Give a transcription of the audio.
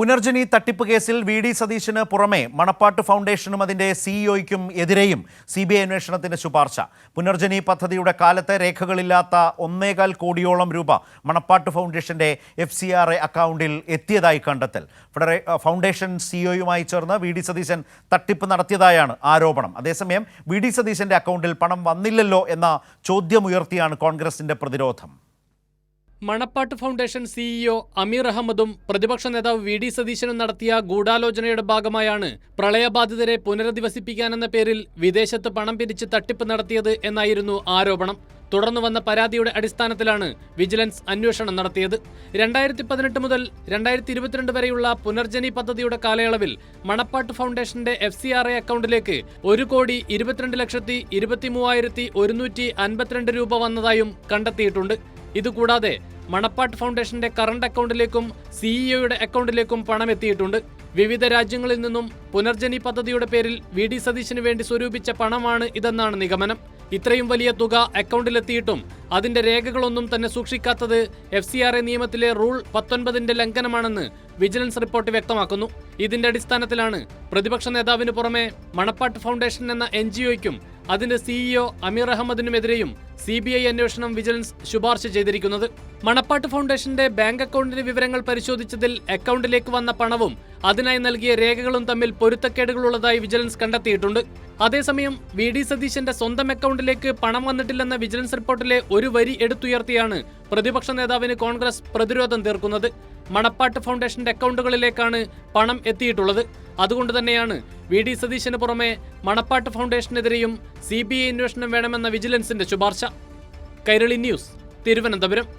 പുനർജനി തട്ടിപ്പ് കേസിൽ വി.ഡി. സതീശന് പുറമെ മണപ്പാട്ട് ഫൗണ്ടേഷനും അതിന്റെ സിഇഒയ്ക്കും എതിരെയും സിബിഐ അന്വേഷണത്തിന് ശുപാർശ. പുനർജനി പദ്ധതിയുടെ കാലത്ത് രേഖകളില്ലാത്ത 1.25 കോടിയോളം രൂപ മണപ്പാട്ട് ഫൗണ്ടേഷന്റെ FCRA അക്കൗണ്ടിൽ എത്തിയതായി കണ്ടെത്തൽ. ഫൗണ്ടേഷൻ സിഇഒയുമായി ചേർന്ന് വി.ഡി. സതീശൻ തട്ടിപ്പ് നടത്തിയതായാണ് ആരോപണം. അതേസമയം വി.ഡി. സതീശന്റെ അക്കൗണ്ടിൽ പണം വന്നില്ലല്ലോ എന്ന ചോദ്യമുയർത്തിയാണ് കോൺഗ്രസിന്റെ പ്രതിരോധം. മണപ്പാട്ട് ഫൗണ്ടേഷൻ സിഇഒ അമീർ അഹമ്മദും പ്രതിപക്ഷ നേതാവ് വി.ഡി. സതീശനും നടത്തിയ ഗൂഢാലോചനയുടെ ഭാഗമായാണ് പ്രളയബാധിതരെ പുനരധിവസിപ്പിക്കാനെന്ന പേരിൽ വിദേശത്ത് പണം പിരിച്ച് തട്ടിപ്പ് നടത്തിയത് എന്നായിരുന്നു ആരോപണം. തുടർന്നു വന്ന പരാതിയുടെ അടിസ്ഥാനത്തിലാണ് വിജിലൻസ് അന്വേഷണം നടത്തിയത്. 2018 മുതൽ 2022 വരെയുള്ള പുനർജനി പദ്ധതിയുടെ കാലയളവിൽ മണപ്പാട്ട് ഫൗണ്ടേഷന്റെ FCRA അക്കൗണ്ടിലേക്ക് 1,22,23,152 രൂപ വന്നതായും കണ്ടെത്തിയിട്ടുണ്ട്. ഇതുകൂടാതെ മണപ്പാട്ട് ഫൗണ്ടേഷന്റെ കറണ്ട് അക്കൗണ്ടിലേക്കും സിഇഒയുടെ അക്കൗണ്ടിലേക്കും പണം എത്തിയിട്ടുണ്ട്. വിവിധ രാജ്യങ്ങളിൽ നിന്നും പുനർജനി പദ്ധതിയുടെ പേരിൽ വി.ഡി. സതീശന് വേണ്ടി സ്വരൂപിച്ച പണമാണ് ഇതെന്നാണ് നിഗമനം. ഇത്രയും വലിയ തുക അക്കൗണ്ടിലെത്തിയിട്ടും അതിന്റെ രേഖകളൊന്നും തന്നെ സൂക്ഷിക്കാത്തത് FCRA നിയമത്തിലെ റൂൾ 19ന്റെ ലംഘനമാണെന്ന് വിജിലൻസ് റിപ്പോർട്ട് വ്യക്തമാക്കുന്നു. ഇതിന്റെ അടിസ്ഥാനത്തിലാണ് പ്രതിപക്ഷ നേതാവിന് പുറമെ മണപ്പാട്ട് ഫൗണ്ടേഷൻ എന്ന NGOയ്ക്കും അതിന്റെ സിഇഒ അമീർ അഹമ്മദിനുമെതിരെയും CBI അന്വേഷണം വിജിലൻസ് ശുപാർശ ചെയ്തിരിക്കുന്നത്. മണപ്പാട്ട് ഫൗണ്ടേഷന്റെ ബാങ്ക് അക്കൗണ്ടിന്റെ വിവരങ്ങൾ പരിശോധിച്ചതിൽ അക്കൗണ്ടിലേക്ക് വന്ന പണവും അതിനായി നൽകിയ രേഖകളും തമ്മിൽ പൊരുത്തക്കേടുകളുള്ളതായി വിജിലൻസ് കണ്ടെത്തിയിട്ടുണ്ട്. അതേസമയം വി.ഡി. സതീശന്റെ സ്വന്തം അക്കൗണ്ടിലേക്ക് പണം വന്നിട്ടില്ലെന്ന വിജിലൻസ് റിപ്പോർട്ടിലെ ഒരു വരി എടുത്തുയർത്തിയാണ് പ്രതിപക്ഷ നേതാവിന് കോൺഗ്രസ് പ്രതിരോധം തീർക്കുന്നത്. മണപ്പാട്ട് ഫൗണ്ടേഷന്റെ അക്കൗണ്ടുകളിലേക്കാണ് പണം എത്തിയിട്ടുള്ളത്. അതുകൊണ്ട് തന്നെയാണ് വി.ഡി. സതീശന് പുറമെ മണപ്പാട്ട് ഫൗണ്ടേഷനെതിരെയും CBI അന്വേഷണം വേണമെന്ന വിജിലൻസിന്റെ ശുപാർശ. കൈരളി ന്യൂസ്, തിരുവനന്തപുരം.